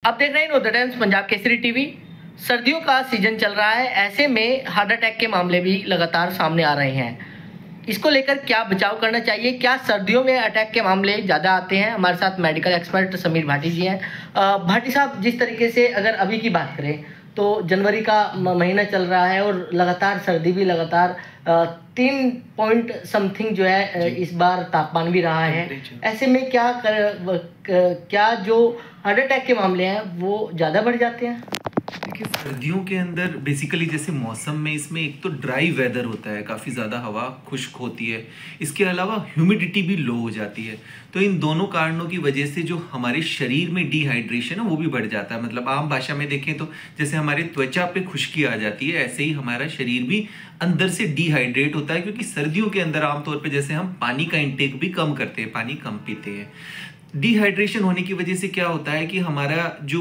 आप देख रहे हैं know the times Punjab Kesari TV. सर्दियों का सीजन चल रहा है, ऐसे में हार्ट अटैक के मामले भी लगातार सामने आ रहे हैं। इसको लेकर क्या बचाव करना चाहिए? क्या सर्दियों में अटैक के मामले ज़्यादा आते हैं? हमारे साथ मेडिकल एक्सपर्ट समीर भाटी जी हैं। भाटी साहब, जिस तरीके से अगर अभी की बात करें तो जनवरी का महीना चल रहा है और लगातार सर्दी भी लगातार 3 पॉइंट समथिंग जो है इस बार तापमान भी रहा है। ऐसे में क्या जो हार्ट अटैक के मामले हैं वो ज़्यादा बढ़ जाते हैं? देखिए, सर्दियों के अंदर बेसिकली जैसे मौसम में इसमें एक तो ड्राई वेदर होता है, काफ़ी ज़्यादा हवा खुश्क होती है, इसके अलावा ह्यूमिडिटी भी लो हो जाती है। तो इन दोनों कारणों की वजह से जो हमारे शरीर में डिहाइड्रेशन है वो भी बढ़ जाता है। मतलब आम भाषा में देखें तो जैसे हमारे त्वचा पे खुश्की आ जाती है, ऐसे ही हमारा शरीर भी अंदर से डिहाइड्रेट होता है, क्योंकि सर्दियों के अंदर आमतौर पर जैसे हम पानी का इंटेक भी कम करते हैं, पानी कम पीते हैं। डिहाइड्रेशन होने की वजह से क्या होता है कि हमारा जो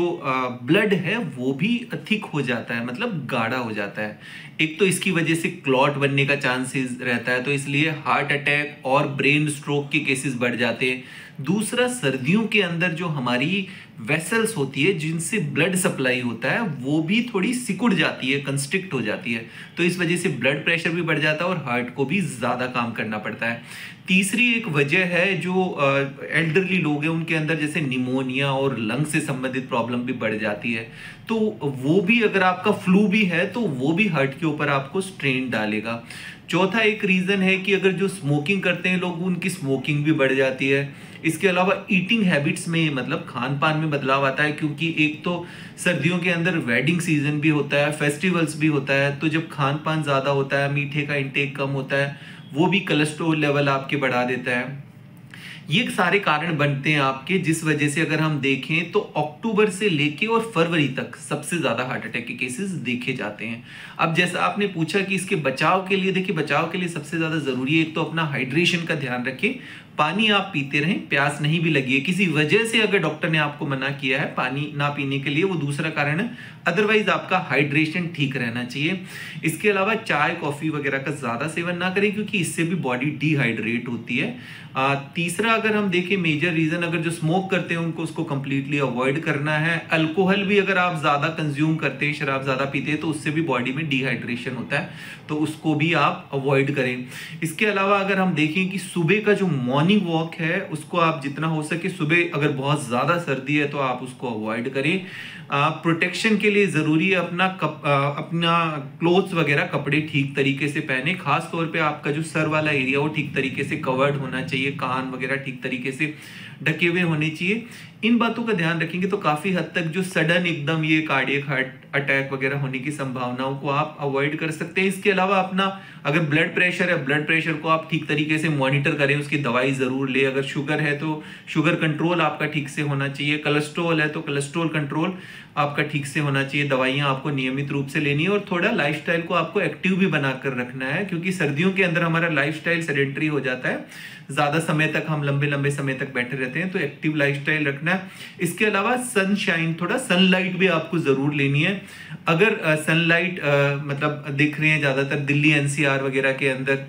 ब्लड है वो भी थिक हो जाता है, मतलब गाढ़ा हो जाता है। एक तो इसकी वजह से क्लॉट बनने का चांसेस रहता है, तो इसलिए हार्ट अटैक और ब्रेन स्ट्रोक के केसेस बढ़ जाते हैं। दूसरा, सर्दियों के अंदर जो हमारी वेसल्स होती है जिनसे ब्लड सप्लाई होता है वो भी थोड़ी सिकुड़ जाती है, कंस्ट्रिक्ट हो जाती है, तो इस वजह से ब्लड प्रेशर भी बढ़ जाता है और हार्ट को भी ज़्यादा काम करना पड़ता है। तीसरी एक वजह है जो एल्डरली लोग हैं उनके अंदर जैसे निमोनिया और लंग से संबंधित प्रॉब्लम भी बढ़ जाती है, तो वो भी, अगर आपका फ्लू भी है तो वो भी हार्ट के ऊपर आपको स्ट्रेन डालेगा। चौथा एक रीज़न है कि अगर जो स्मोकिंग करते हैं लोग, उनकी स्मोकिंग भी बढ़ जाती है। इसके अलावा ईटिंग हैबिट्स में, मतलब खान पान में बदलाव आता है, क्योंकि एक तो सर्दियों के अंदर वेडिंग सीजन भी होता है, फेस्टिवल्स भी होता है, तो जब खान पान ज़्यादा होता है, मीठे का इंटेक कम होता है, वो भी कोलेस्ट्रॉल लेवल आपके बढ़ा देता है। ये सारे कारण बनते हैं आपके, जिस वजह से अगर हम देखें तो अक्टूबर से लेके और फरवरी तक सबसे ज़्यादा हार्ट अटैक के केसेस देखे जाते हैं। अब जैसा आपने पूछा कि इसके बचाव के लिए, देखिए बचाव के लिए सबसे ज़्यादा ज़रूरी है एक तो अपना हाइड्रेशन का ध्यान रखें, पानी आप पीते रहें, प्यास नहीं भी लगी है किसी वजह से, अगर डॉक्टर ने आपको मना किया है पानी ना पीने के लिए, वो दूसरा कारण है, अदरवाइज आपका हाइड्रेशन ठीक रहना चाहिए। इसके अलावा चाय कॉफ़ी वगैरह का ज़्यादा सेवन ना करें, क्योंकि इससे भी बॉडी डिहाइड्रेट होती है। तीसरा, अगर हम देखें मेजर रीज़न, अगर जो स्मोक करते हैं उनको उसको कंप्लीटली अवॉइड करना है। अल्कोहल भी अगर आप ज़्यादा कंज्यूम करते हैं, शराब ज़्यादा पीते हैं, तो उससे भी बॉडी में डिहाइड्रेशन होता है, तो उसको भी आप अवॉइड करें। इसके अलावा अगर हम देखें कि सुबह का जो मॉर्निंग वॉक है उसको आप जितना हो सके सुबह, अगर बहुत ज़्यादा सर्दी है तो आप उसको अवॉइड करें। प्रोटेक्शन के लिए ज़रूरी है अपना क्लोथ्स वगैरह, कपड़े ठीक तरीके से पहने, खास तौर पे आपका जो सर वाला एरिया वो ठीक तरीके से कवर्ड होना चाहिए, कान वगैरह ठीक तरीके से ढके हुए होने चाहिए। इन बातों का ध्यान रखेंगे तो काफ़ी हद तक जो सडन एकदम ये कार्डियक हार्ट अटैक वगैरह होने की संभावनाओं को आप अवॉइड कर सकते हैं। इसके अलावा अपना अगर ब्लड प्रेशर है, ब्लड प्रेशर को आप ठीक तरीके से मॉनिटर करें, उसकी दवाई ज़रूर ले। अगर शुगर है तो शुगर कंट्रोल आपका ठीक से होना चाहिए, कोलेस्ट्रॉल है तो कोलेस्ट्रॉल कंट्रोल आपका ठीक से होना चाहिए, दवाइयाँ आपको नियमित रूप से लेनी है, और थोड़ा लाइफस्टाइल को आपको एक्टिव भी बनाकर रखना है, क्योंकि सर्दियों के अंदर हमारा लाइफस्टाइल सेडेंटरी हो जाता है, ज़्यादा समय तक हम लंबे लंबे समय तक बैठे रहते हैं, तो एक्टिव लाइफस्टाइल रखना है। इसके अलावा सनशाइन, थोड़ा सनलाइट भी आपको ज़रूर लेनी है। अगर सनलाइट मतलब दिख रहे हैं ज़्यादातर दिल्ली एनसीआर वगैरह के अंदर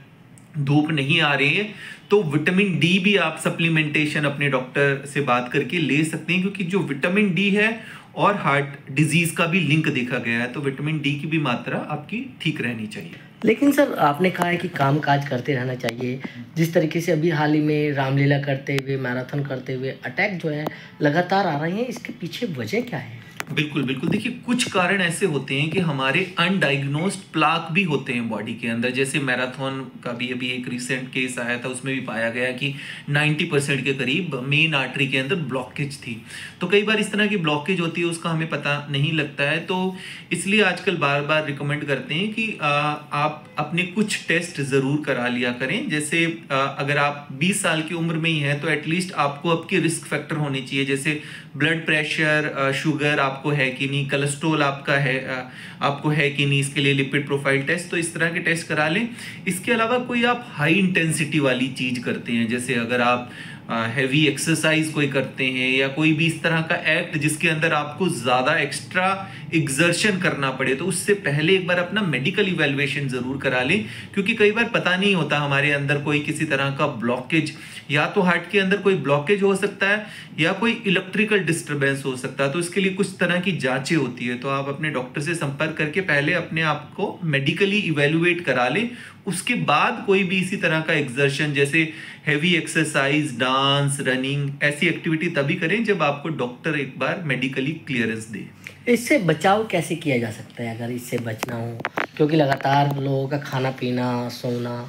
धूप नहीं आ रही है, तो विटामिन डी भी आप सप्लीमेंटेशन अपने डॉक्टर से बात करके ले सकते हैं, क्योंकि जो विटामिन डी है और हार्ट डिजीज का भी लिंक देखा गया है, तो विटामिन डी की भी मात्रा आपकी ठीक रहनी चाहिए। लेकिन सर, आपने कहा है कि काम काज करते रहना चाहिए। जिस तरीके से अभी हाल ही में रामलीला करते हुए, मैराथन करते हुए अटैक जो है लगातार आ रहे हैं, इसके पीछे वजह क्या है? बिल्कुल बिल्कुल, देखिए कुछ कारण ऐसे होते हैं कि हमारे अनडायग्नोस्ड प्लाक भी होते हैं बॉडी के अंदर। जैसे मैराथन का भी अभी एक रिसेंट केस आया था, उसमें भी पाया गया कि 90% के करीब मेन आर्टरी के अंदर ब्लॉकेज थी। तो कई बार इस तरह की ब्लॉकेज होती है, उसका हमें पता नहीं लगता है, तो इसलिए आजकल बार बार रिकमेंड करते हैं कि आप अपने कुछ टेस्ट ज़रूर करा लिया करें। जैसे अगर आप 20 साल की उम्र में ही हैं तो एटलीस्ट आपको आपके रिस्क फैक्टर होने चाहिए, जैसे ब्लड प्रेशर, शुगर आपको है कि नहीं, कोलेस्ट्रॉल आपका है आपको है कि नहीं, इसके लिए लिपिड प्रोफाइल टेस्ट, तो इस तरह के टेस्ट करा लें। इसके अलावा कोई आप हाई इंटेंसिटी वाली चीज़ करते हैं, जैसे अगर आप हैवी एक्सरसाइज कोई करते हैं या कोई भी इस तरह का एक्ट जिसके अंदर आपको ज़्यादा एक्स्ट्रा एग्जर्शन करना पड़े, तो उससे पहले एक बार अपना मेडिकल इवैल्यूएशन ज़रूर करा लें, क्योंकि कई बार पता नहीं होता हमारे अंदर कोई किसी तरह का ब्लॉकेज, या तो हार्ट के अंदर कोई ब्लॉकेज हो सकता है या कोई इलेक्ट्रिकल डिस्टरबेंस हो सकता है। तो इसके लिए कुछ तरह की जांचें होती है, तो आप अपने डॉक्टर से संपर्क करके पहले अपने आप को मेडिकली इवैल्यूएट करा लें। उसके बाद कोई भी इसी तरह का एक्सर्शन जैसे हैवी एक्सरसाइज, डांस, रनिंग, ऐसी एक्टिविटी तभी करें जब आपको डॉक्टर एक बार मेडिकली क्लियरेंस दे। इससे बचाव कैसे किया जा सकता है अगर इससे बचना हो, क्योंकि लगातार लोगों का खाना पीना सोना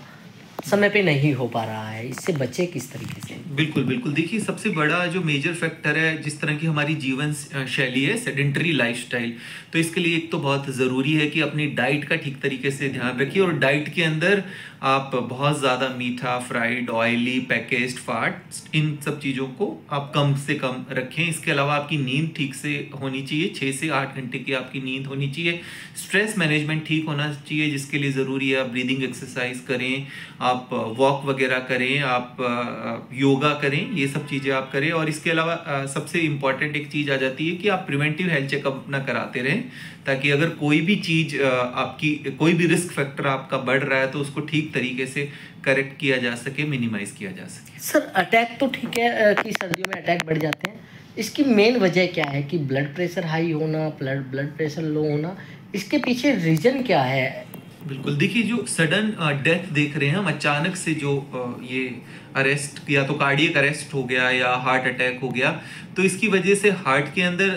समय पे नहीं हो पा रहा है, इससे बचे किस तरीके से? बिल्कुल बिल्कुल, देखिए सबसे बड़ा जो मेजर फैक्टर है, जिस तरह की हमारी जीवन शैली है, सेडेंटरी लाइफस्टाइल, तो इसके लिए एक तो बहुत ज़रूरी है कि अपनी डाइट का ठीक तरीके से ध्यान रखिए। और डाइट के अंदर आप बहुत ज़्यादा मीठा, फ्राइड, ऑयली, पैकेज्ड फास्ट, इन सब चीज़ों को आप कम से कम रखें। इसके अलावा आपकी नींद ठीक से होनी चाहिए, 6 से 8 घंटे की आपकी नींद होनी चाहिए। स्ट्रेस मैनेजमेंट ठीक होना चाहिए, जिसके लिए ज़रूरी है आप ब्रीदिंग एक्सरसाइज करें, आप वॉक वगैरह करें, आप योगा करें, ये सब चीज़ें आप करें। और इसके अलावा सबसे इम्पॉर्टेंट एक चीज़ आ जाती है कि आप प्रिवेंटिव हेल्थ चेकअप अपना कराते रहें, ताकि अगर कोई भी चीज़ आपकी, कोई भी रिस्क फैक्टर आपका बढ़ रहा है तो उसको ठीक तरीके से करेक्ट किया जा सके, मिनिमाइज किया जा सके। सर अटैक तो ठीक है कि सर्दियों में अटैक बढ़ जाते हैं, इसकी मेन वजह क्या है कि ब्लड प्रेशर हाई होना, ब्लड प्रेशर लो होना, इसके पीछे रीजन क्या है? बिल्कुल, देखिए जो सडन डेथ देख रहे हैं हम, अचानक से जो ये अरेस्ट, या तो कार्डियक अरेस्ट हो गया या हार्ट अटैक हो गया, तो इसकी वजह से हार्ट के अंदर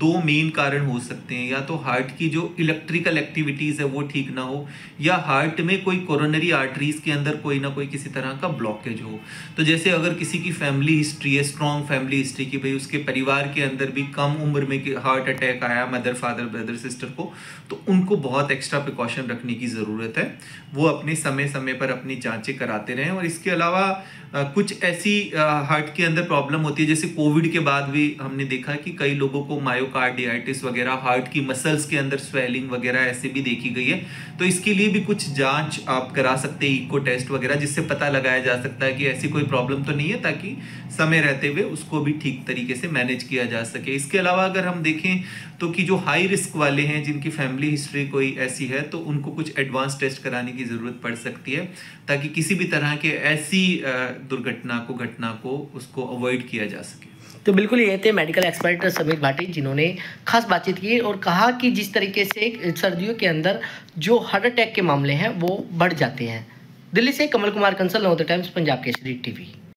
2 मेन कारण हो सकते हैं। या तो हार्ट की जो इलेक्ट्रिकल एक्टिविटीज़ है वो ठीक ना हो, या हार्ट में कोई कोरोनरी आर्टरीज के अंदर कोई ना कोई किसी तरह का ब्लॉकेज हो। तो जैसे अगर किसी की फैमिली हिस्ट्री है, स्ट्रॉन्ग फैमिली हिस्ट्री की, भाई उसके परिवार के अंदर भी कम उम्र में हार्ट अटैक आया मदर, फादर, ब्रदर, सिस्टर को, तो उनको बहुत एक्स्ट्रा प्रिकॉशन रखने की ज़रूरत है। वो अपने समय समय पर अपनी जांचें कराते रहें। और इसके अलावा कुछ ऐसी हार्ट के अंदर प्रॉब्लम होती है, जैसे कोविड के बाद भी हमने देखा कि कई लोगों को मायोकार्डियाइटिस वगैरह, हार्ट की मसल्स के अंदर स्वेलिंग वगैरह ऐसे भी देखी गई है। तो इसके लिए भी कुछ जांच आप करा सकते हैं, इको टेस्ट वगैरह, जिससे पता लगाया जा सकता है कि ऐसी कोई प्रॉब्लम तो नहीं है, ताकि समय रहते हुए उसको भी ठीक तरीके से मैनेज किया जा सके। इसके अलावा अगर हम देखें तो कि जो हाई रिस्क वाले हैं, जिनकी फैमिली हिस्ट्री कोई ऐसी है, तो उनको कुछ एडवांस टेस्ट कराने की ज़रूरत पड़ सकती है, ताकि किसी भी तरह के ऐसी घटना को उसको अवॉइड किया जा सके। तो बिल्कुल ये थे मेडिकल एक्सपर्ट समीर भाटी, जिन्होंने खास बातचीत की और कहा कि जिस तरीके से सर्दियों के अंदर जो हार्ट अटैक के मामले हैं वो बढ़ जाते हैं। दिल्ली से कमल कुमार कंसल, नवोदय टाइम्स, पंजाब केसरी टीवी।